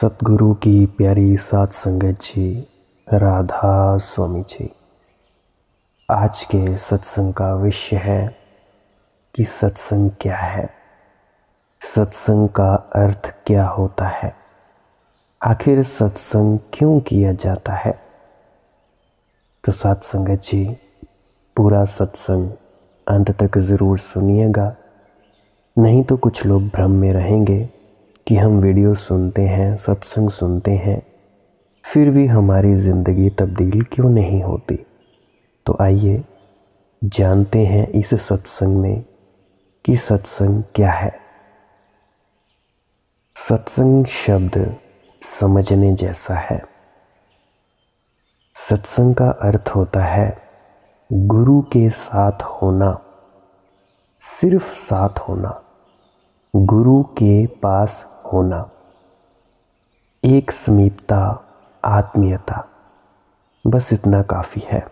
सतगुरु की प्यारी सात संगत जी, राधा स्वामी जी। आज के सत्संग का विषय है कि सत्संग क्या है, सत्संग का अर्थ क्या होता है, आखिर सत्संग क्यों किया जाता है। तो सात संगत जी, पूरा सत्संग अंत तक ज़रूर सुनिएगा, नहीं तो कुछ लोग भ्रम में रहेंगे कि हम वीडियो सुनते हैं, सत्संग सुनते हैं, फिर भी हमारी ज़िंदगी तब्दील क्यों नहीं होती। तो आइए जानते हैं इस सत्संग में कि सत्संग क्या है। सत्संग शब्द समझने जैसा है। सत्संग का अर्थ होता है गुरु के साथ होना, सिर्फ साथ होना, गुरु के पास होना, एक समीपता, आत्मीयता, बस इतना काफ़ी है।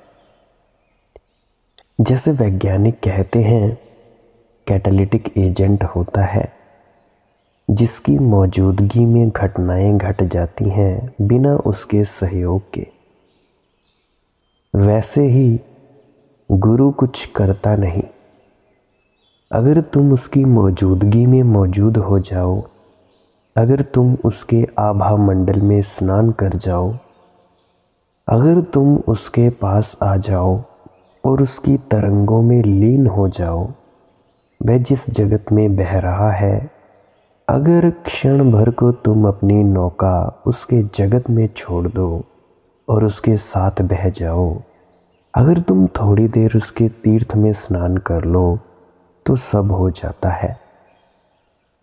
जैसे वैज्ञानिक कहते हैं, कैटालिटिक एजेंट होता है जिसकी मौजूदगी में घटनाएं घट जाती हैं बिना उसके सहयोग के। वैसे ही गुरु कुछ करता नहीं, अगर तुम उसकी मौजूदगी में मौजूद हो जाओ, अगर तुम उसके आभा मंडल में स्नान कर जाओ, अगर तुम उसके पास आ जाओ और उसकी तरंगों में लीन हो जाओ, वह जिस जगत में बह रहा है, अगर क्षण भर को तुम अपनी नौका उसके जगत में छोड़ दो और उसके साथ बह जाओ, अगर तुम थोड़ी देर उसके तीर्थ में स्नान कर लो तो सब हो जाता है।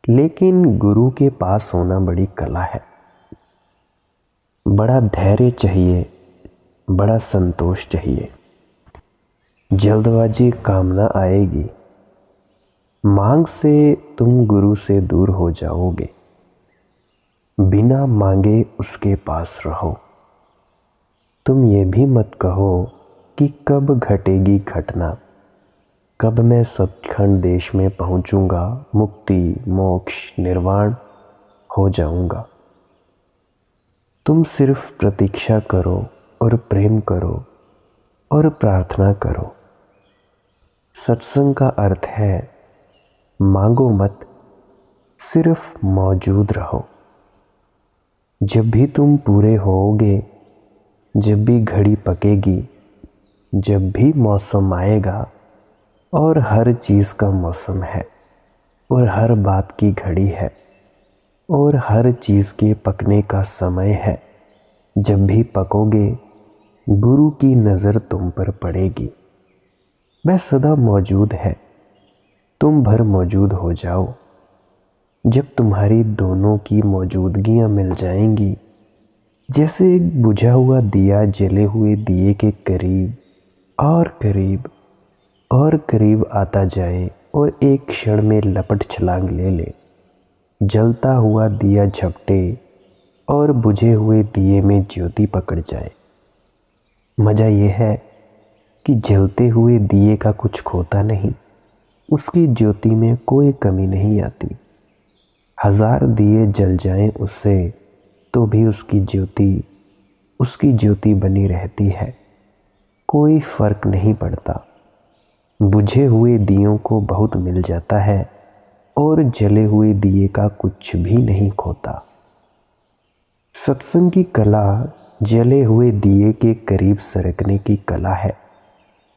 लेकिन गुरु के पास होना बड़ी कला है, बड़ा धैर्य चाहिए, बड़ा संतोष चाहिए। जल्दबाजी काम ना आएगी, मांग से तुम गुरु से दूर हो जाओगे, बिना मांगे उसके पास रहो। तुम ये भी मत कहो कि कब घटेगी घटना, कब मैं सचखंड देश में पहुंचूंगा, मुक्ति, मोक्ष, निर्वाण हो जाऊंगा। तुम सिर्फ प्रतीक्षा करो और प्रेम करो और प्रार्थना करो। सत्संग का अर्थ है मांगो मत, सिर्फ मौजूद रहो। जब भी तुम पूरे होओगे, जब भी घड़ी पकेगी, जब भी मौसम आएगा, और हर चीज़ का मौसम है और हर बात की घड़ी है और हर चीज़ के पकने का समय है, जब भी पकोगे गुरु की नज़र तुम पर पड़ेगी। वह सदा मौजूद है, तुम भर मौजूद हो जाओ। जब तुम्हारी दोनों की मौजूदगियाँ मिल जाएंगी, जैसे एक बुझा हुआ दिया जले हुए दिए के करीब और करीब और करीब आता जाए और एक क्षण में लपट छलांग ले ले, जलता हुआ दिया झपटे और बुझे हुए दिए में ज्योति पकड़ जाए। मज़ा यह है कि जलते हुए दिए का कुछ खोता नहीं, उसकी ज्योति में कोई कमी नहीं आती। 1000 दिए जल जाएं उससे तो भी उसकी ज्योति बनी रहती है, कोई फर्क नहीं पड़ता। बुझे हुए दियों को बहुत मिल जाता है और जले हुए दिए का कुछ भी नहीं खोता। सत्संग की कला जले हुए दिए के करीब सरकने की कला है।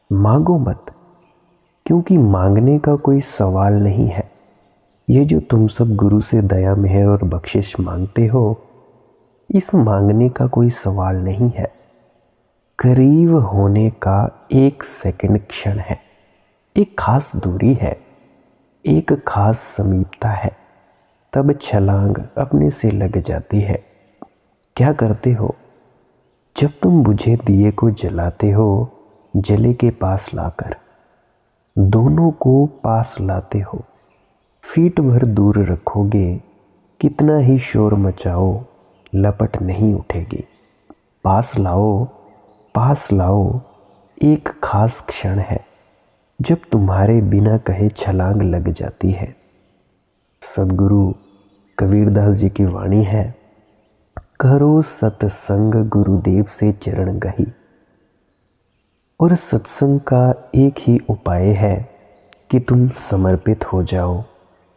मांगो मत, क्योंकि मांगने का कोई सवाल नहीं है। ये जो तुम सब गुरु से दया, मेहर और बख्शिश मांगते हो, इस मांगने का कोई सवाल नहीं है। करीब होने का एक सेकंड क्षण है, एक खास दूरी है, एक खास समीपता है, तब छलांग अपने से लग जाती है। क्या करते हो? जब तुम बुझे दिए को जलाते हो, जले के पास लाकर दोनों को पास लाते हो, फीट भर दूर रखोगे, कितना ही शोर मचाओ, लपट नहीं उठेगी। पास लाओ, पास लाओ, एक खास क्षण है जब तुम्हारे बिना कहे छलांग लग जाती है। सदगुरु कबीरदास जी की वाणी है, करो सत्संग गुरुदेव से चरण गही। और सत्संग का एक ही उपाय है कि तुम समर्पित हो जाओ,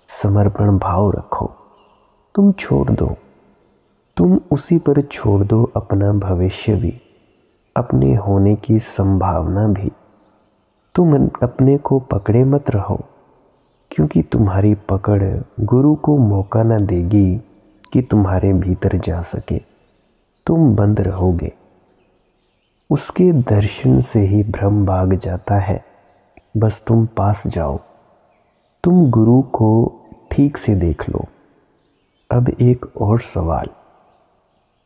समर्पण भाव रखो, तुम छोड़ दो, तुम उसी पर छोड़ दो अपना भविष्य भी, अपने होने की संभावना भी। तुम अपने को पकड़े मत रहो, क्योंकि तुम्हारी पकड़ गुरु को मौका न देगी कि तुम्हारे भीतर जा सके। तुम बंद रहोगे। उसके दर्शन से ही भ्रम भाग जाता है। बस तुम पास जाओ, तुम गुरु को ठीक से देख लो। अब एक और सवाल,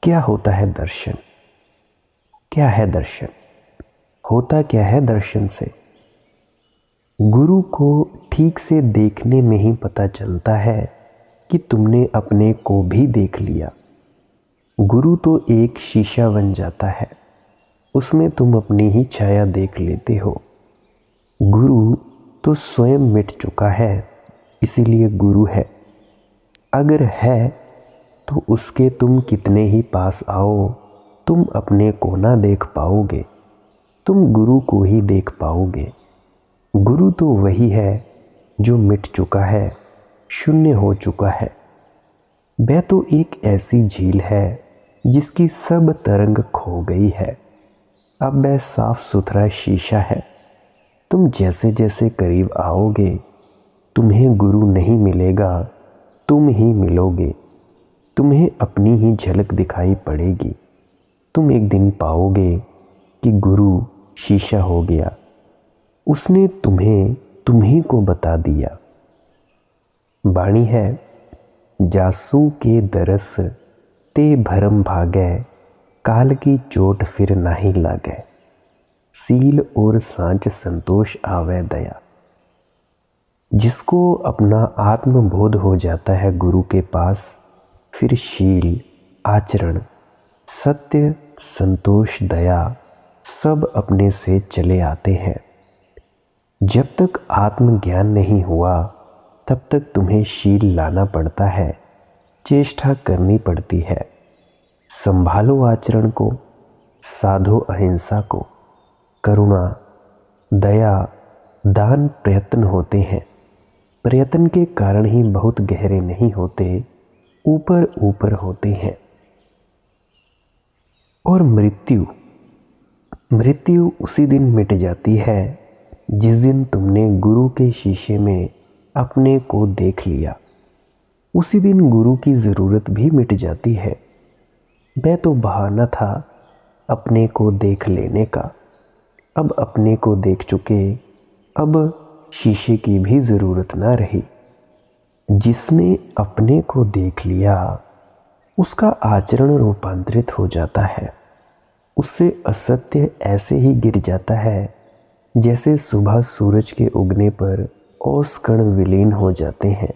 क्या होता है दर्शन? क्या है दर्शन? होता क्या है दर्शन से? गुरु को ठीक से देखने में ही पता चलता है कि तुमने अपने को भी देख लिया। गुरु तो एक शीशा बन जाता है, उसमें तुम अपनी ही छाया देख लेते हो। गुरु तो स्वयं मिट चुका है, इसीलिए गुरु है। अगर है तो उसके तुम कितने ही पास आओ, तुम अपने को ना देख पाओगे, तुम गुरु को ही देख पाओगे। गुरु तो वही है जो मिट चुका है, शून्य हो चुका है। वह तो एक ऐसी झील है जिसकी सब तरंग खो गई है। अब वह साफ सुथरा शीशा है। तुम जैसे जैसे करीब आओगे, तुम्हें गुरु नहीं मिलेगा, तुम ही मिलोगे। तुम्हें अपनी ही झलक दिखाई पड़ेगी। तुम एक दिन पाओगे कि गुरु शीशा हो गया, उसने तुम्हें तुम्ही को बता दिया। बाणी है, जासू के दरस ते भरम भागै, काल की चोट फिर नाही लागै, सील और सांच संतोष आवे दया। जिसको अपना आत्मबोध हो जाता है गुरु के पास, फिर शील, आचरण, सत्य, संतोष, दया सब अपने से चले आते हैं। जब तक आत्मज्ञान नहीं हुआ तब तक तुम्हें शील लाना पड़ता है, चेष्टा करनी पड़ती है। संभालो आचरण को, साधो अहिंसा को। करुणा, दया, दान प्रयत्न होते हैं। प्रयत्न के कारण ही बहुत गहरे नहीं होते, ऊपर ऊपर होते हैं। और मृत्यु उसी दिन मिट जाती है जिस दिन तुमने गुरु के शीशे में अपने को देख लिया। उसी दिन गुरु की ज़रूरत भी मिट जाती है। वह तो बहाना था अपने को देख लेने का। अब अपने को देख चुके, अब शीशे की भी ज़रूरत ना रही। जिसने अपने को देख लिया उसका आचरण रूपांतरित हो जाता है। उससे असत्य ऐसे ही गिर जाता है जैसे सुबह सूरज के उगने पर ओस कण विलीन हो जाते हैं।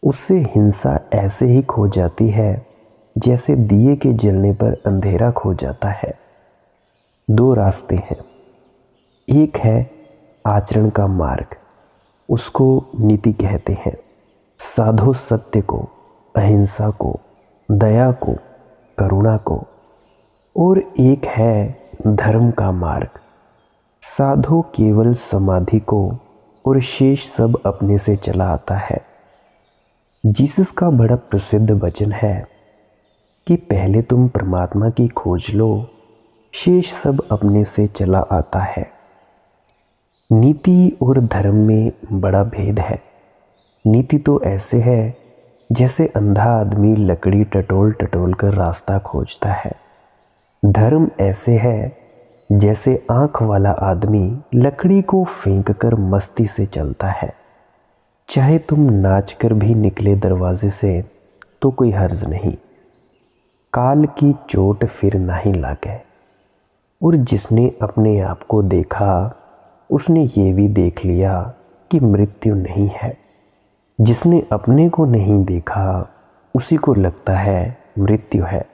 उससे हिंसा ऐसे ही खो जाती है जैसे दिए के जलने पर अंधेरा खो जाता है। दो रास्ते हैं। एक है आचरण का मार्ग, उसको नीति कहते हैं। साधो सत्य को, अहिंसा को, दया को, करुणा को। और एक है धर्म का मार्ग। साधो केवल समाधि को और शेष सब अपने से चला आता है। जीसस का बड़ा प्रसिद्ध वचन है कि पहले तुम परमात्मा की खोज लो, शेष सब अपने से चला आता है। नीति और धर्म में बड़ा भेद है। नीति तो ऐसे है जैसे अंधा आदमी लकड़ी टटोल टटोल कर रास्ता खोजता है। धर्म ऐसे है जैसे आँख वाला आदमी लकड़ी को फेंक कर मस्ती से चलता है। चाहे तुम नाच कर भी निकले दरवाजे से तो कोई हर्ज नहीं। काल की चोट फिर नहीं लागे। और जिसने अपने आप को देखा उसने ये भी देख लिया कि मृत्यु नहीं है। जिसने अपने को नहीं देखा उसी को लगता है मृत्यु है।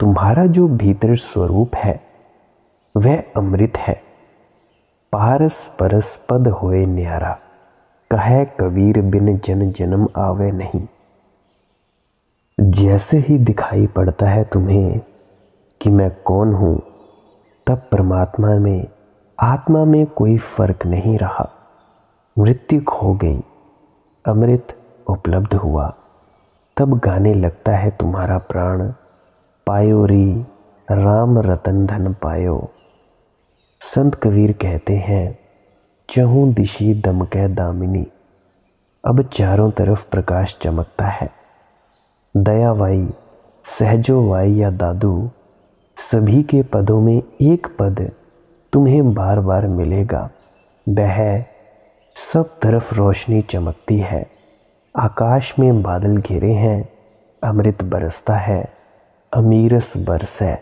तुम्हारा जो भीतर स्वरूप है वह अमृत है। पारस परस पद होए न्यारा, कहे कबीर बिन जन जन्म आवे नहीं। जैसे ही दिखाई पड़ता है तुम्हें कि मैं कौन हूँ, तब परमात्मा में, आत्मा में कोई फर्क नहीं रहा। मृत्यु खो गई, अमृत उपलब्ध हुआ। तब गाने लगता है तुम्हारा प्राण, पायो री राम रतन धन पायो। संत कबीर कहते हैं, चहूँ दिशी दमकै दामिनी। अब चारों तरफ प्रकाश चमकता है। दयावाई, सहजोवाई या दादू, सभी के पदों में एक पद तुम्हें बार बार मिलेगा। वह सब तरफ रोशनी चमकती है। आकाश में बादल घिरे हैं, अमृत बरसता है, अमीरस बरसै।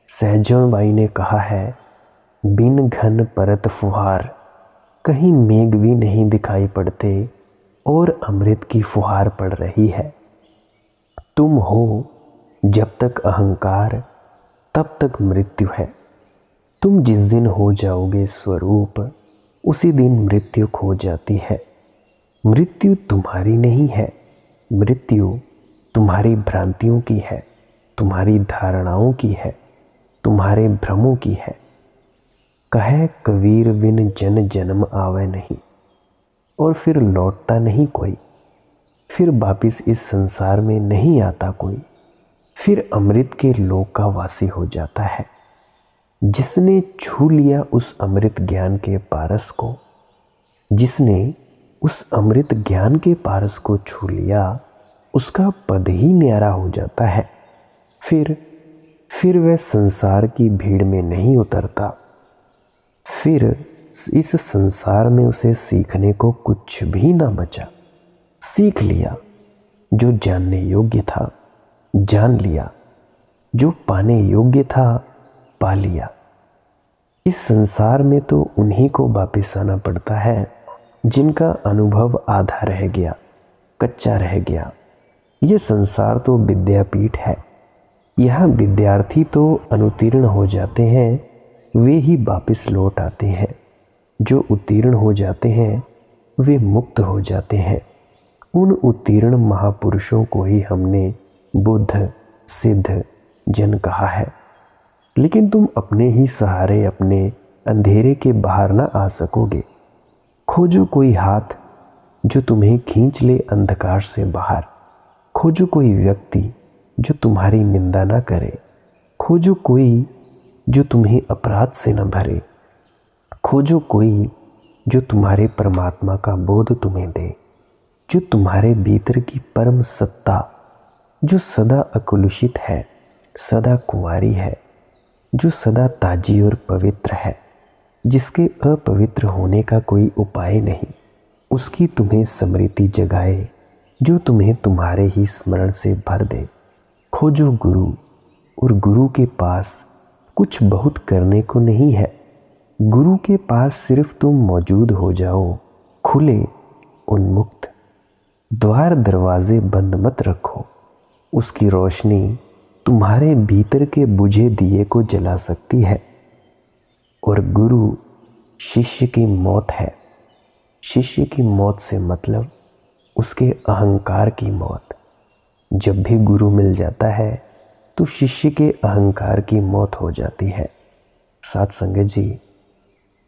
सहजोबाई ने कहा है, बिन घन परत फुहार, कहीं मेघ भी नहीं दिखाई पड़ते और अमृत की फुहार पड़ रही है। तुम हो जब तक अहंकार, तब तक मृत्यु है। तुम जिस दिन हो जाओगे स्वरूप, उसी दिन मृत्यु खो जाती है। मृत्यु तुम्हारी नहीं है, मृत्यु तुम्हारी भ्रांतियों की है, तुम्हारी धारणाओं की है, तुम्हारे भ्रमों की है। कहे कबीर बिन जन जन्म आवे नहीं, और फिर लौटता नहीं कोई, फिर वापिस इस संसार में नहीं आता कोई, फिर अमृत के लोक का वासी हो जाता है। जिसने छू लिया उस अमृत ज्ञान के पारस को, जिसने उस अमृत ज्ञान के पारस को छू लिया, उसका पद ही न्यारा हो जाता है। फिर वह संसार की भीड़ में नहीं उतरता। फिर इस संसार में उसे सीखने को कुछ भी ना बचा। सीख लिया जो जानने योग्य था, जान लिया जो पाने योग्य था, पा लिया। इस संसार में तो उन्हीं को वापिस आना पड़ता है जिनका अनुभव आधा रह गया, कच्चा रह गया। ये संसार तो विद्यापीठ है। यहाँ विद्यार्थी तो अनुत्तीर्ण हो जाते हैं, वे ही वापिस लौट आते हैं। जो उत्तीर्ण हो जाते हैं वे मुक्त हो जाते हैं। उन उत्तीर्ण महापुरुषों को ही हमने बुद्ध, सिद्ध जन कहा है। लेकिन तुम अपने ही सहारे अपने अंधेरे के बाहर ना आ सकोगे। खोजो कोई हाथ जो तुम्हें खींच ले अंधकार से बाहर। खोजो कोई व्यक्ति जो तुम्हारी निंदा ना करे। खोजो कोई जो तुम्हें अपराध से न भरे। खोजो कोई जो तुम्हारे परमात्मा का बोध तुम्हें दे, जो तुम्हारे भीतर की परम सत्ता, जो सदा अकलुषित है, सदा कुंवारी है, जो सदा ताजी और पवित्र है, जिसके अपवित्र होने का कोई उपाय नहीं, उसकी तुम्हें स्मृति जगाए, जो तुम्हें तुम्हारे ही स्मरण से भर दे। खोजो गुरु, और गुरु के पास कुछ बहुत करने को नहीं है। गुरु के पास सिर्फ तुम मौजूद हो जाओ, खुले, उन्मुक्त। द्वार दरवाजे बंद मत रखो। उसकी रोशनी तुम्हारे भीतर के बुझे दिए को जला सकती है। और गुरु शिष्य की मौत है। शिष्य की मौत से मतलब उसके अहंकार की मौत। जब भी गुरु मिल जाता है तो शिष्य के अहंकार की मौत हो जाती है। साथ संगत जी,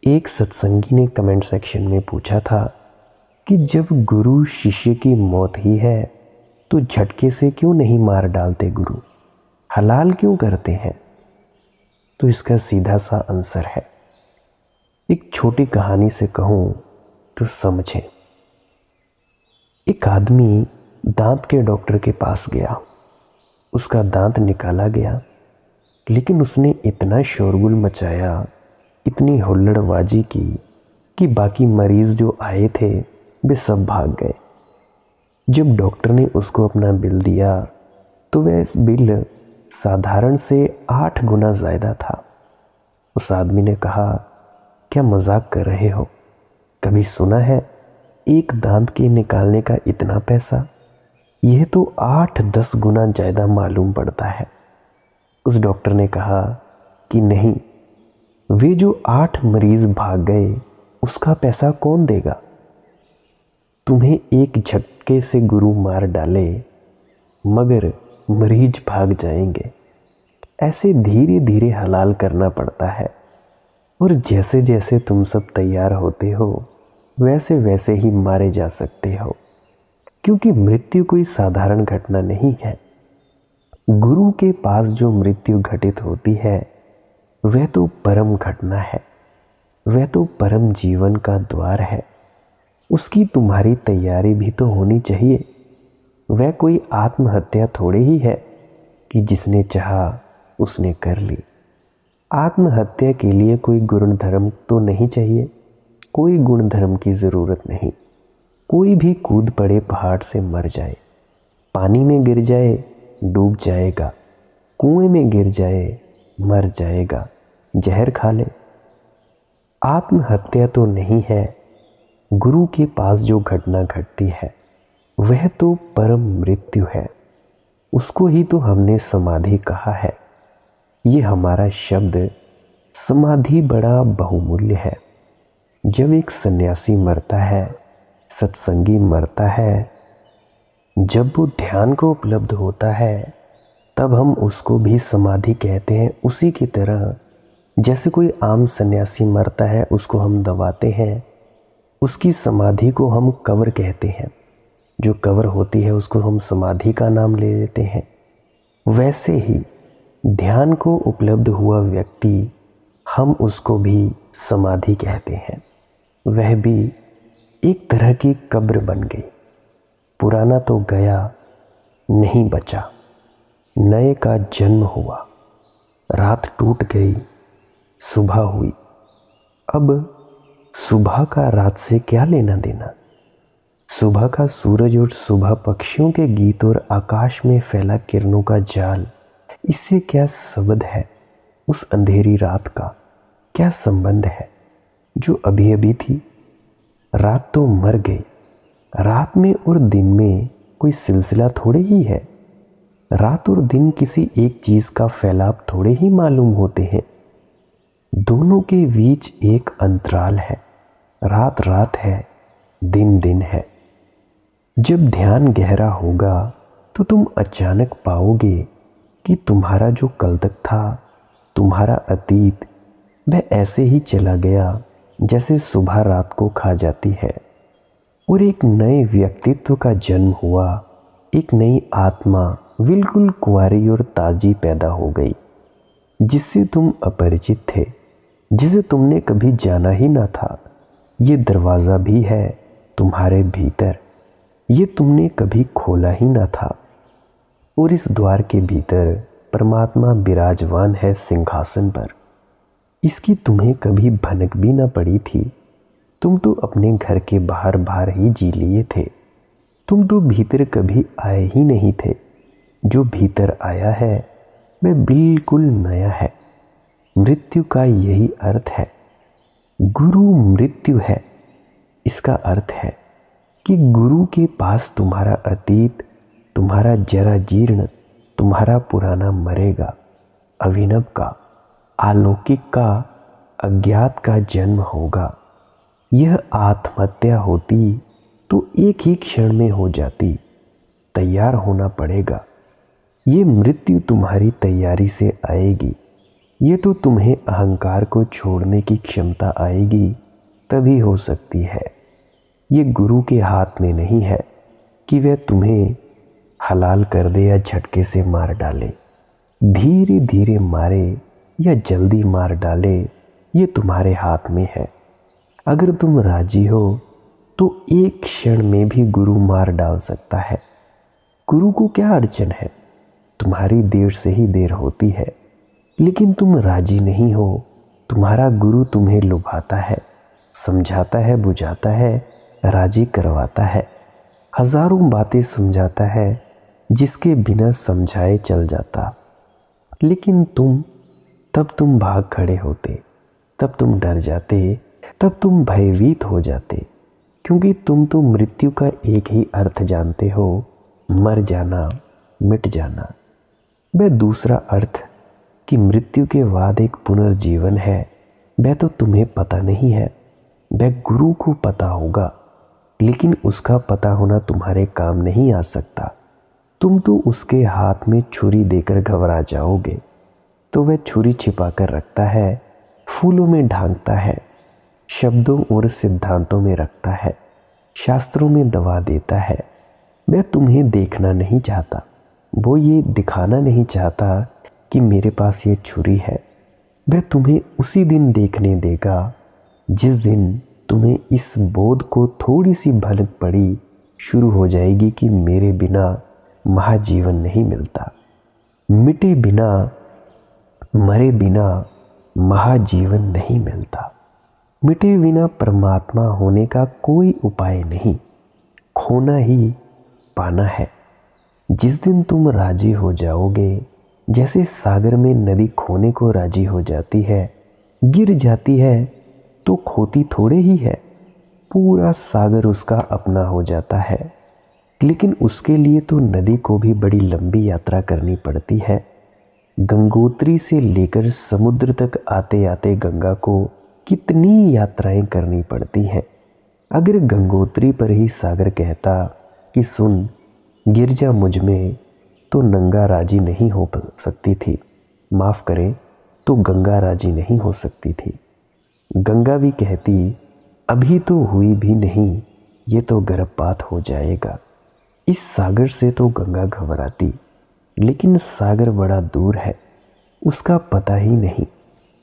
एक सत्संगी ने कमेंट सेक्शन में पूछा था कि जब गुरु शिष्य की मौत ही है तो झटके से क्यों नहीं मार डालते गुरु, हलाल क्यों करते हैं? तो इसका सीधा सा आंसर है, एक छोटी कहानी से कहूँ तो समझें। एक आदमी दांत के डॉक्टर के पास गया। उसका दांत निकाला गया, लेकिन उसने इतना शोरगुल मचाया, इतनी हुल्लड़बाजी की कि बाकी मरीज़ जो आए थे वे सब भाग गए। जब डॉक्टर ने उसको अपना बिल दिया तो वह बिल साधारण से 8 गुना ज़्यादा था। उस आदमी ने कहा, क्या मजाक कर रहे हो? कभी सुना है एक दांत के निकालने का इतना पैसा? यह तो 8-10 गुना ज़्यादा मालूम पड़ता है। उस डॉक्टर ने कहा कि नहीं, वे जो 8 मरीज़ भाग गए उसका पैसा कौन देगा? तुम्हें एक झटके से गुरु मार डाले मगर मरीज भाग जाएंगे। ऐसे धीरे धीरे हलाल करना पड़ता है। और जैसे जैसे तुम सब तैयार होते हो वैसे वैसे ही मारे जा सकते हो, क्योंकि मृत्यु कोई साधारण घटना नहीं है। गुरु के पास जो मृत्यु घटित होती है वह तो परम घटना है, वह तो परम जीवन का द्वार है। उसकी तुम्हारी तैयारी भी तो होनी चाहिए। वह कोई आत्महत्या थोड़े ही है कि जिसने चाहा उसने कर ली। आत्महत्या के लिए कोई गुण धर्म तो नहीं चाहिए, कोई गुण धर्म की ज़रूरत नहीं। कोई भी कूद पड़े पहाड़ से मर जाए, पानी में गिर जाए डूब जाएगा, कुएं में गिर जाए मर जाएगा, जहर खा ले। आत्महत्या तो नहीं है। गुरु के पास जो घटना घटती है वह तो परम मृत्यु है। उसको ही तो हमने समाधि कहा है। ये हमारा शब्द समाधि बड़ा बहुमूल्य है। जब एक सन्यासी मरता है, सत्संगी मरता है, जब वो ध्यान को उपलब्ध होता है तब हम उसको भी समाधि कहते हैं। उसी की तरह जैसे कोई आम सन्यासी मरता है उसको हम दबाते हैं, उसकी समाधि को हम कब्र कहते हैं। जो कब्र होती है उसको हम समाधि का नाम ले लेते हैं। वैसे ही ध्यान को उपलब्ध हुआ व्यक्ति हम उसको भी समाधि कहते हैं। वह भी एक तरह की कब्र बन गई। पुराना तो गया, नहीं बचा, नए का जन्म हुआ। रात टूट गई, सुबह हुई। अब सुबह का रात से क्या लेना देना? सुबह का सूरज और सुबह पक्षियों के गीत और आकाश में फैला किरणों का जाल, इससे क्या संबंध है? उस अंधेरी रात का क्या संबंध है जो अभी अभी थी? रात तो मर गई। रात में और दिन में कोई सिलसिला थोड़े ही है। रात और दिन किसी एक चीज़ का फैलाव थोड़े ही मालूम होते हैं। दोनों के बीच एक अंतराल है। रात रात है, दिन दिन है। जब ध्यान गहरा होगा तो तुम अचानक पाओगे कि तुम्हारा जो कल तक था, तुम्हारा अतीत, वह ऐसे ही चला गया जैसे सुबह रात को खा जाती है, और एक नए व्यक्तित्व का जन्म हुआ। एक नई आत्मा बिल्कुल कुंवारी और ताजी पैदा हो गई, जिससे तुम अपरिचित थे, जिसे तुमने कभी जाना ही ना था। ये दरवाज़ा भी है तुम्हारे भीतर, ये तुमने कभी खोला ही ना था। और इस द्वार के भीतर परमात्मा विराजमान है सिंहासन पर। इसकी तुम्हें कभी भनक भी ना पड़ी थी। तुम तो अपने घर के बाहर बाहर ही जी लिए थे। तुम तो भीतर कभी आए ही नहीं थे। जो भीतर आया है वह बिल्कुल नया है। मृत्यु का यही अर्थ है। गुरु मृत्यु है। इसका अर्थ है कि गुरु के पास तुम्हारा अतीत, तुम्हारा जरा जीर्ण, तुम्हारा पुराना मरेगा। अभिनव का, अलौकिक का, अज्ञात का जन्म होगा। यह आत्महत्या होती तो एक ही क्षण में हो जाती। तैयार होना पड़ेगा। ये मृत्यु तुम्हारी तैयारी से आएगी। ये तो तुम्हें अहंकार को छोड़ने की क्षमता आएगी तभी हो सकती है। ये गुरु के हाथ में नहीं है कि वह तुम्हें हलाल कर दे या झटके से मार डाले। धीरे धीरे मारे या जल्दी मार डाले, ये तुम्हारे हाथ में है। अगर तुम राजी हो तो एक क्षण में भी गुरु मार डाल सकता है। गुरु को क्या अड़चन है? तुम्हारी देर से ही देर होती है, लेकिन तुम राजी नहीं हो। तुम्हारा गुरु तुम्हें लुभाता है, समझाता है, बुझाता है, राजी करवाता है, हजारों बातें समझाता है जिसके बिना समझाए चल जाता। लेकिन तब तुम भाग खड़े होते, तब तुम डर जाते, तब तुम भयभीत हो जाते, क्योंकि तुम तो मृत्यु का एक ही अर्थ जानते हो, मर जाना, मिट जाना। वह दूसरा अर्थ कि मृत्यु के बाद एक पुनर्जीवन है, वह तो तुम्हें पता नहीं है। वह गुरु को पता होगा, लेकिन उसका पता होना तुम्हारे काम नहीं आ सकता। तुम तो उसके हाथ में छुरी देकर घबरा जाओगे तो वह छुरी छिपा कर रखता है, फूलों में ढांकता है, शब्दों और सिद्धांतों में रखता है, शास्त्रों में दवा देता है। वह तुम्हें देखना नहीं चाहता, वो ये दिखाना नहीं चाहता कि मेरे पास ये छुरी है। वह तुम्हें उसी दिन देखने देगा जिस दिन तुम्हें इस बोध को थोड़ी सी भनक पड़ी शुरू हो जाएगी कि मेरे बिना महाजीवन नहीं मिलता, मिटे बिना, मरे बिना महाजीवन नहीं मिलता। मिटे बिना परमात्मा होने का कोई उपाय नहीं, खोना ही पाना है। जिस दिन तुम राजी हो जाओगे, जैसे सागर में नदी खोने को राजी हो जाती है, गिर जाती है तो खोती थोड़े ही है, पूरा सागर उसका अपना हो जाता है। लेकिन उसके लिए तो नदी को भी बड़ी लंबी यात्रा करनी पड़ती है। गंगोत्री से लेकर समुद्र तक आते आते गंगा को कितनी यात्राएं करनी पड़ती हैं। अगर गंगोत्री पर ही सागर कहता कि सुन, गिर जा मुझ में, तो नंगा राजी नहीं हो सकती थी। माफ़ करें, तो गंगा राजी नहीं हो सकती थी। गंगा भी कहती अभी तो हुई भी नहीं, ये तो गर्भपात हो जाएगा। इस सागर से तो गंगा घबराती, लेकिन सागर बड़ा दूर है, उसका पता ही नहीं।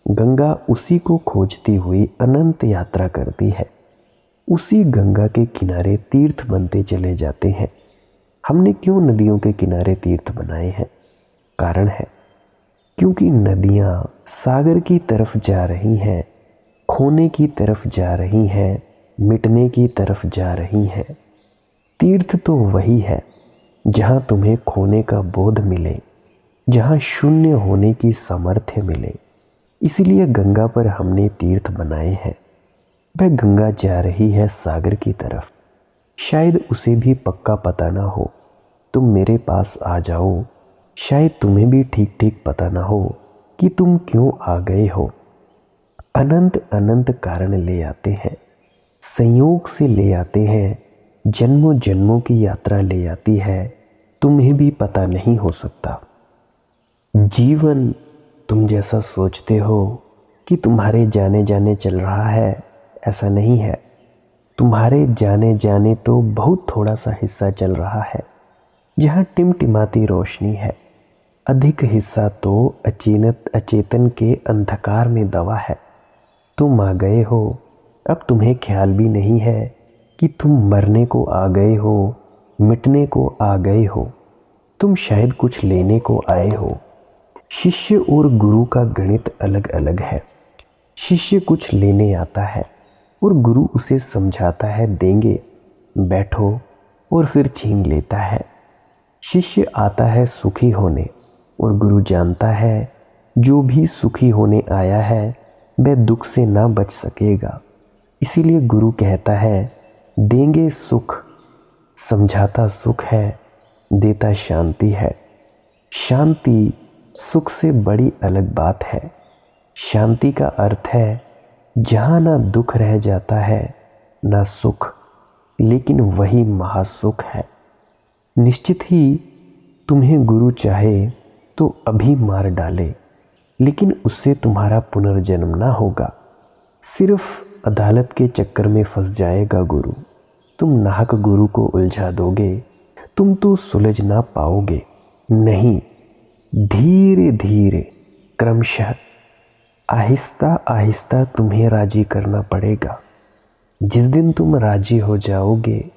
गंगा उसी को खोजती हुई अनंत यात्रा करती है। उसी गंगा के किनारे तीर्थ बनते चले जाते हैं। हमने क्यों नदियों के किनारे तीर्थ बनाए हैं? कारण है क्योंकि नदियाँ सागर की तरफ जा रही हैं, खोने की तरफ जा रही हैं, मिटने की तरफ जा रही हैं। तीर्थ तो वही है जहाँ तुम्हें खोने का बोध मिले, जहाँ शून्य होने की सामर्थ्य मिले। इसलिए गंगा पर हमने तीर्थ बनाए हैं। वह गंगा जा रही है सागर की तरफ। शायद उसे भी पक्का पता ना हो। तुम मेरे पास आ जाओ, शायद तुम्हें भी ठीक ठीक पता ना हो कि तुम क्यों आ गए हो। अनंत अनंत कारण ले आते हैं, संयोग से ले आते हैं, जन्मों जन्मों की यात्रा ले आती है, तुम्हें भी पता नहीं हो सकता। जीवन तुम जैसा सोचते हो कि तुम्हारे जाने जाने चल रहा है, ऐसा नहीं है। तुम्हारे जाने जाने तो बहुत थोड़ा सा हिस्सा चल रहा है, जहाँ टिमटिमाती रोशनी है। अधिक हिस्सा तो अचेतन के अंधकार में दबा है। तुम आ गए हो, अब तुम्हें ख्याल भी नहीं है कि तुम मरने को आ गए हो, मिटने को आ गए हो। तुम शायद कुछ लेने को आए हो। शिष्य और गुरु का गणित अलग अलग है। शिष्य कुछ लेने आता है और गुरु उसे समझाता है, देंगे, बैठो, और फिर छीन लेता है। शिष्य आता है सुखी होने और गुरु जानता है जो भी सुखी होने आया है वह दुख से ना बच सकेगा। इसीलिए गुरु कहता है, देंगे सुख, समझाता सुख है, देता शांति है। शांति सुख से बड़ी अलग बात है। शांति का अर्थ है जहाँ ना दुख रह जाता है ना सुख, लेकिन वही महासुख है। निश्चित ही तुम्हें गुरु चाहे तो अभी मार डाले, लेकिन उससे तुम्हारा पुनर्जन्म ना होगा। सिर्फ अदालत के चक्कर में फंस जाएगा गुरु। तुम नाहक गुरु को उलझा दोगे, तुम तो सुलझ ना पाओगे। नहीं, धीरे धीरे, क्रमशः, आहिस्ता आहिस्ता तुम्हें राजी करना पड़ेगा। जिस दिन तुम राजी हो जाओगे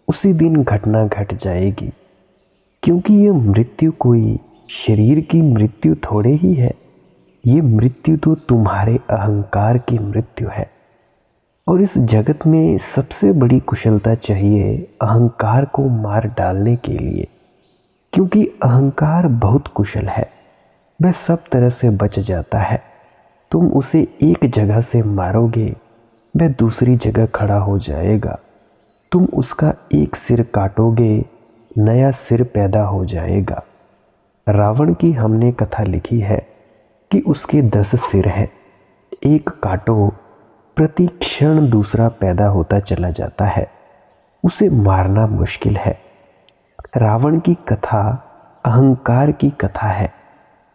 उसी दिन घटना घट जाएगी। क्योंकि ये मृत्यु कोई शरीर की मृत्यु थोड़े ही है, ये मृत्यु तो तुम्हारे अहंकार की मृत्यु है। और इस जगत में सबसे बड़ी कुशलता चाहिए अहंकार को मार डालने के लिए, क्योंकि अहंकार बहुत कुशल है। वह सब तरह से बच जाता है। तुम उसे एक जगह से मारोगे, वह दूसरी जगह खड़ा हो जाएगा। तुम उसका एक सिर काटोगे, नया सिर पैदा हो जाएगा। रावण की हमने कथा लिखी है कि उसके 10 सिर हैं। एक काटो, प्रति क्षण दूसरा पैदा होता चला जाता है। उसे मारना मुश्किल है। रावण की कथा अहंकार की कथा है।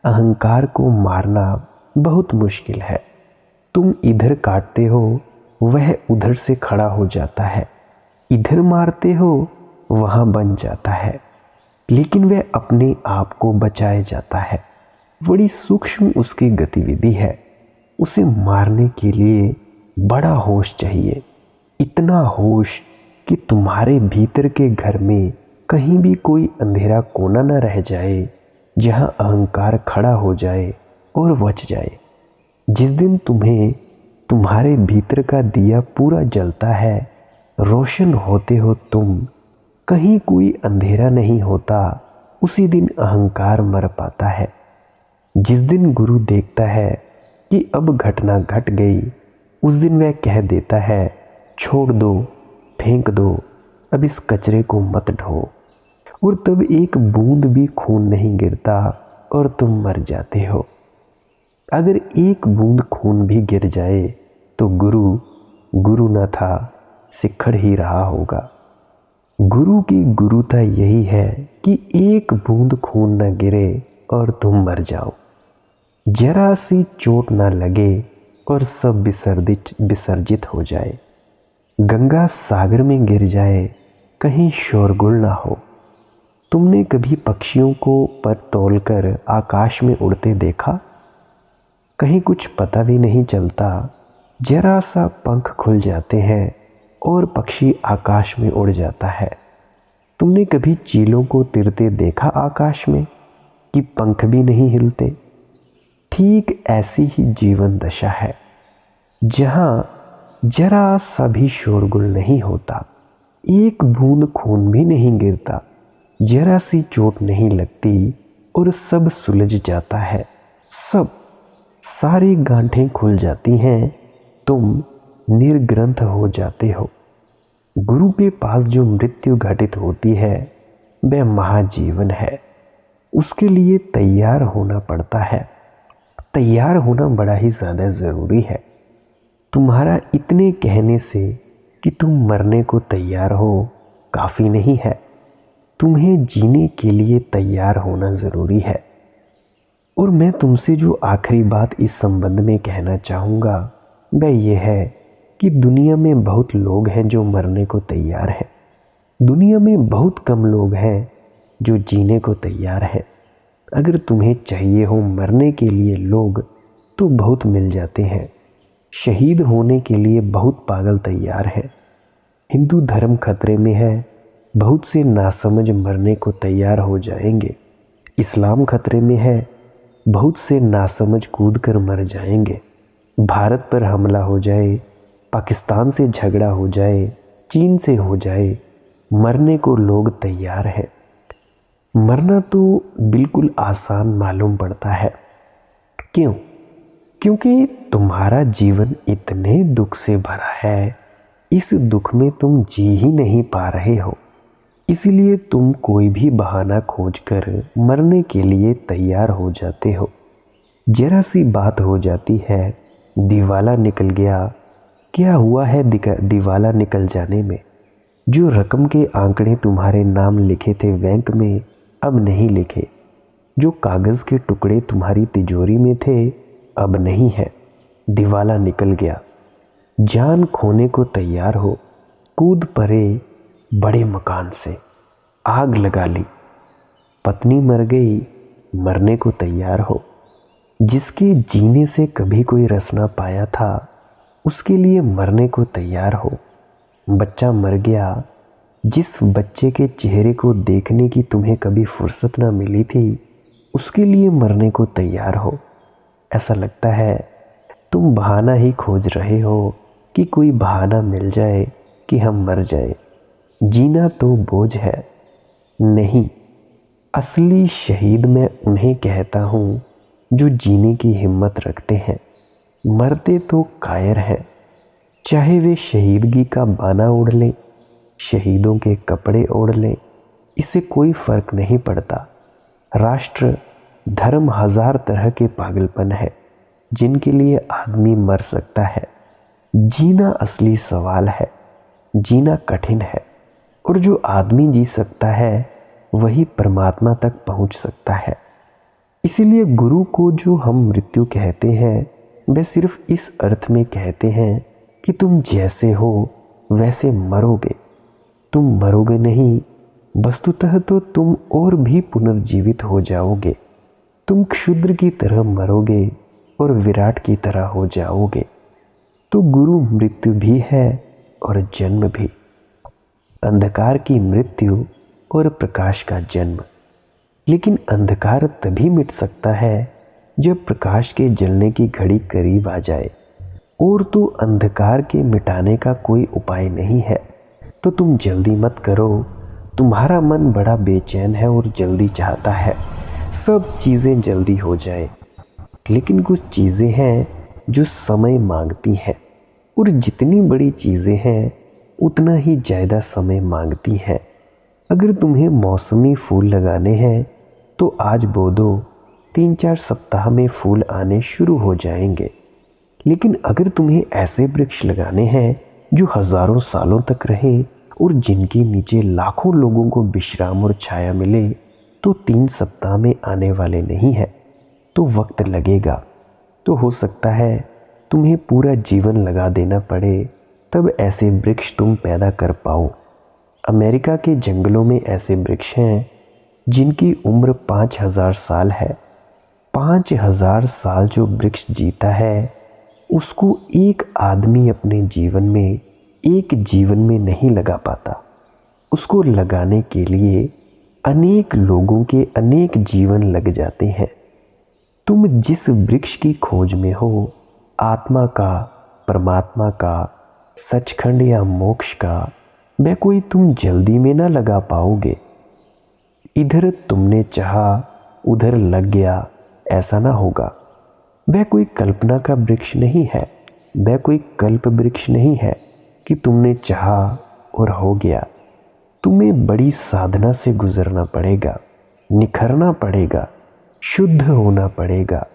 अहंकार को मारना बहुत मुश्किल है। तुम इधर काटते हो, वह उधर से खड़ा हो जाता है। इधर मारते हो, वहाँ बन जाता है, लेकिन वह अपने आप को बचाए जाता है। बड़ी सूक्ष्म उसकी गतिविधि है। उसे मारने के लिए बड़ा होश चाहिए, इतना होश कि तुम्हारे भीतर के घर में कहीं भी कोई अंधेरा कोना न रह जाए जहां अहंकार खड़ा हो जाए और बच जाए। जिस दिन तुम्हें तुम्हारे भीतर का दिया पूरा जलता है, रोशन होते हो तुम, कहीं कोई अंधेरा नहीं होता, उसी दिन अहंकार मर पाता है। जिस दिन गुरु देखता है कि अब घटना घट गई, उस दिन वह कह देता है, छोड़ दो, फेंक दो, अब इस कचरे को मत ढो। और तब एक बूंद भी खून नहीं गिरता और तुम मर जाते हो। अगर एक बूंद खून भी गिर जाए तो गुरु न था, सिक्खड़ ही रहा होगा। गुरु की गुरुता यही है कि एक बूंद खून न गिरे और तुम मर जाओ, जरा सी चोट न लगे और सब विसर्जित हो जाए। गंगा सागर में गिर जाए, कहीं शोरगुल ना हो। तुमने कभी पक्षियों को पर तोलकर आकाश में उड़ते देखा? कहीं कुछ पता भी नहीं चलता, जरा सा पंख खुल जाते हैं और पक्षी आकाश में उड़ जाता है। तुमने कभी चीलों को तिरते देखा आकाश में कि पंख भी नहीं हिलते? ठीक ऐसी ही जीवन दशा है, जहां जरा सा भी शोरगुल नहीं होता, एक बूंद खून भी नहीं गिरता, जरा सी चोट नहीं लगती और सब सुलझ जाता है। सब सारी गांठें खुल जाती हैं, तुम निर्ग्रंथ हो जाते हो। गुरु के पास जो मृत्यु घटित होती है वह महाजीवन है। उसके लिए तैयार होना पड़ता है। तैयार होना बड़ा ही ज़्यादा ज़रूरी है। तुम्हारा इतने कहने से कि तुम मरने को तैयार हो काफ़ी नहीं है। तुम्हें जीने के लिए तैयार होना ज़रूरी है। और मैं तुमसे जो आखिरी बात इस संबंध में कहना चाहूँगा वह यह है कि दुनिया में बहुत लोग हैं जो मरने को तैयार हैं। दुनिया में बहुत कम लोग हैं जो जीने को तैयार हैं। अगर तुम्हें चाहिए हो मरने के लिए लोग, तो बहुत मिल जाते हैं। शहीद होने के लिए बहुत पागल तैयार हैं। हिंदू धर्म खतरे में है, बहुत से नासमझ मरने को तैयार हो जाएंगे। इस्लाम खतरे में है, बहुत से नासमझ कूद कर मर जाएंगे। भारत पर हमला हो जाए, पाकिस्तान से झगड़ा हो जाए, चीन से हो जाए, मरने को लोग तैयार हैं। मरना तो बिल्कुल आसान मालूम पड़ता है। क्यों? क्योंकि तुम्हारा जीवन इतने दुख से भरा है, इस दुख में तुम जी ही नहीं पा रहे हो। इसलिए तुम कोई भी बहाना खोजकर मरने के लिए तैयार हो जाते हो। जरा सी बात हो जाती है, दिवाला निकल गया। क्या हुआ है दिवाला निकल जाने में? जो रकम के आंकड़े तुम्हारे नाम लिखे थे बैंक में, अब नहीं लिखे। जो कागज़ के टुकड़े तुम्हारी तिजोरी में थे, अब नहीं है। दिवाला निकल गया। जान खोने को तैयार हो, कूद पड़े बड़े मकान से, आग लगा ली। पत्नी मर गई, मरने को तैयार हो। जिसके जीने से कभी कोई रस ना पाया था, उसके लिए मरने को तैयार हो। बच्चा मर गया, जिस बच्चे के चेहरे को देखने की तुम्हें कभी फुर्सत ना मिली थी, उसके लिए मरने को तैयार हो। ऐसा लगता है तुम बहाना ही खोज रहे हो कि कोई बहाना मिल जाए कि हम मर जाए। जीना तो बोझ है। नहीं, असली शहीद मैं उन्हें कहता हूँ जो जीने की हिम्मत रखते हैं। मरते तो कायर हैं, चाहे वे शहीदगी का बाना ओढ़ लें, शहीदों के कपड़े ओढ़ लें, इससे कोई फर्क नहीं पड़ता। राष्ट्र, धर्म, हजार तरह के पागलपन है जिनके लिए आदमी मर सकता है। जीना असली सवाल है। जीना कठिन है, और जो आदमी जी सकता है वही परमात्मा तक पहुंच सकता है। इसीलिए गुरु को जो हम मृत्यु कहते हैं वह सिर्फ इस अर्थ में कहते हैं कि तुम जैसे हो वैसे मरोगे। तुम मरोगे नहीं, वस्तुतः तो तुम और भी पुनर्जीवित हो जाओगे। तुम क्षुद्र की तरह मरोगे और विराट की तरह हो जाओगे। तो गुरु मृत्यु भी है और जन्म भी, अंधकार की मृत्यु और प्रकाश का जन्म। लेकिन अंधकार तभी मिट सकता है जब प्रकाश के जलने की घड़ी करीब आ जाए, और तो अंधकार के मिटाने का कोई उपाय नहीं है। तो तुम जल्दी मत करो। तुम्हारा मन बड़ा बेचैन है और जल्दी चाहता है सब चीज़ें जल्दी हो जाए, लेकिन कुछ चीज़ें हैं जो समय मांगती हैं, और जितनी बड़ी चीज़ें हैं उतना ही ज़्यादा समय मांगती हैं। अगर तुम्हें मौसमी फूल लगाने हैं तो आज बो दो, 3-4 सप्ताह में फूल आने शुरू हो जाएंगे। लेकिन अगर तुम्हें ऐसे वृक्ष लगाने हैं जो हजारों सालों तक रहे और जिनके नीचे लाखों लोगों को विश्राम और छाया मिले, तो 3 सप्ताह में आने वाले नहीं है, तो वक्त लगेगा। तो हो सकता है तुम्हें पूरा जीवन लगा देना पड़े, तब ऐसे वृक्ष तुम पैदा कर पाओ। अमेरिका के जंगलों में ऐसे वृक्ष हैं जिनकी उम्र 5000 साल है। 5000 साल जो वृक्ष जीता है उसको एक आदमी अपने जीवन में, एक जीवन में नहीं लगा पाता। उसको लगाने के लिए अनेक लोगों के अनेक जीवन लग जाते हैं। तुम जिस वृक्ष की खोज में हो, आत्मा का, परमात्मा का, सचखंड या मोक्ष का, वह कोई तुम जल्दी में ना लगा पाओगे। इधर तुमने चाहा उधर लग गया, ऐसा ना होगा। वह कोई कल्पना का वृक्ष नहीं है, वह कोई कल्प वृक्ष नहीं है कि तुमने चाहा और हो गया। तुम्हें बड़ी साधना से गुजरना पड़ेगा, निखरना पड़ेगा, शुद्ध होना पड़ेगा।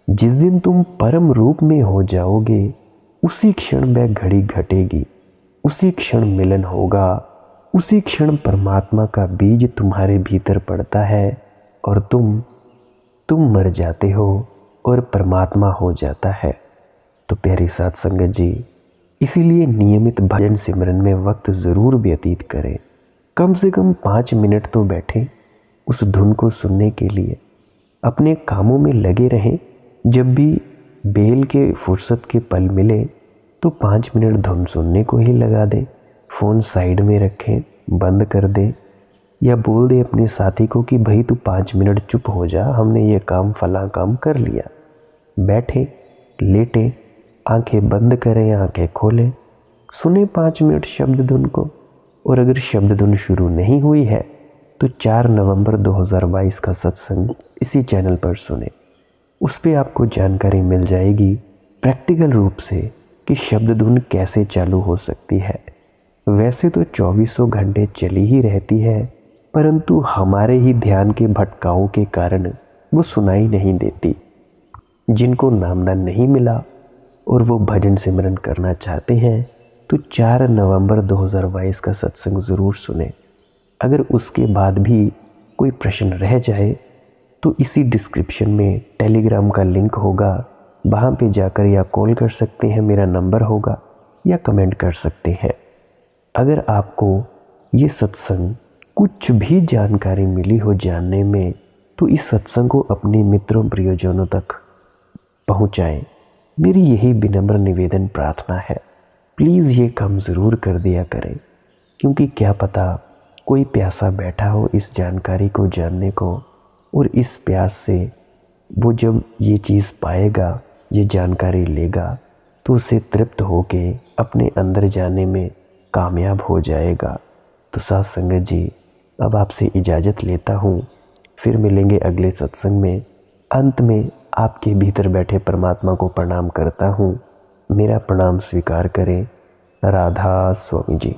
जिस दिन तुम परम रूप में हो जाओगे उसी क्षण वह घड़ी घटेगी, उसी क्षण मिलन होगा, उसी क्षण परमात्मा का बीज तुम्हारे भीतर पड़ता है और तुम मर जाते हो और परमात्मा हो जाता है। तो प्यारी साथ संगत जी, इसीलिए नियमित भजन सिमरन में वक्त ज़रूर व्यतीत करें। कम से कम 5 मिनट तो बैठें उस धुन को सुनने के लिए। अपने कामों में लगे रहें। जब भी बेल के फुर्सत के पल मिले तो 5 मिनट धुन सुनने को ही लगा दें। फ़ोन साइड में रखें, बंद कर दें, या बोल दे अपने साथी को कि भाई तू 5 मिनट चुप हो जा, हमने ये काम फला काम कर लिया। बैठे, लेटे, आंखें बंद करें, आंखें खोलें, सुने 5 मिनट शब्द धुन को। और अगर शब्द धुन शुरू नहीं हुई है तो 4 नवंबर 2022 का सत्संग इसी चैनल पर सुने। उस पर आपको जानकारी मिल जाएगी प्रैक्टिकल रूप से कि शब्द धुन कैसे चालू हो सकती है। वैसे तो 24 घंटे चली ही रहती है, परंतु हमारे ही ध्यान के भटकाओं के कारण वो सुनाई नहीं देती। जिनको नामदान नहीं मिला और वो भजन सिमरन करना चाहते हैं तो 4 नवंबर 2022 का सत्संग ज़रूर सुने। अगर उसके बाद भी कोई प्रश्न रह जाए तो इसी डिस्क्रिप्शन में टेलीग्राम का लिंक होगा, वहाँ पे जाकर या कॉल कर सकते हैं, मेरा नंबर होगा, या कमेंट कर सकते हैं। अगर आपको ये सत्संग कुछ भी जानकारी मिली हो जानने में, तो इस सत्संग को अपने मित्रों प्रियजनों तक पहुँचाएँ। मेरी यही विनम्र निवेदन प्रार्थना है। प्लीज़ ये काम ज़रूर कर दिया करें, क्योंकि क्या पता कोई प्यासा बैठा हो इस जानकारी को जानने को, और इस प्यास से वो जब ये चीज़ पाएगा, ये जानकारी लेगा, तो उसे तृप्त होके अपने अंदर जाने में कामयाब हो जाएगा। तो साथ संगत जी, अब आपसे इजाज़त लेता हूँ, फिर मिलेंगे अगले सत्संग में। अंत में आपके भीतर बैठे परमात्मा को प्रणाम करता हूँ। मेरा प्रणाम स्वीकार करें। राधा स्वामी जी।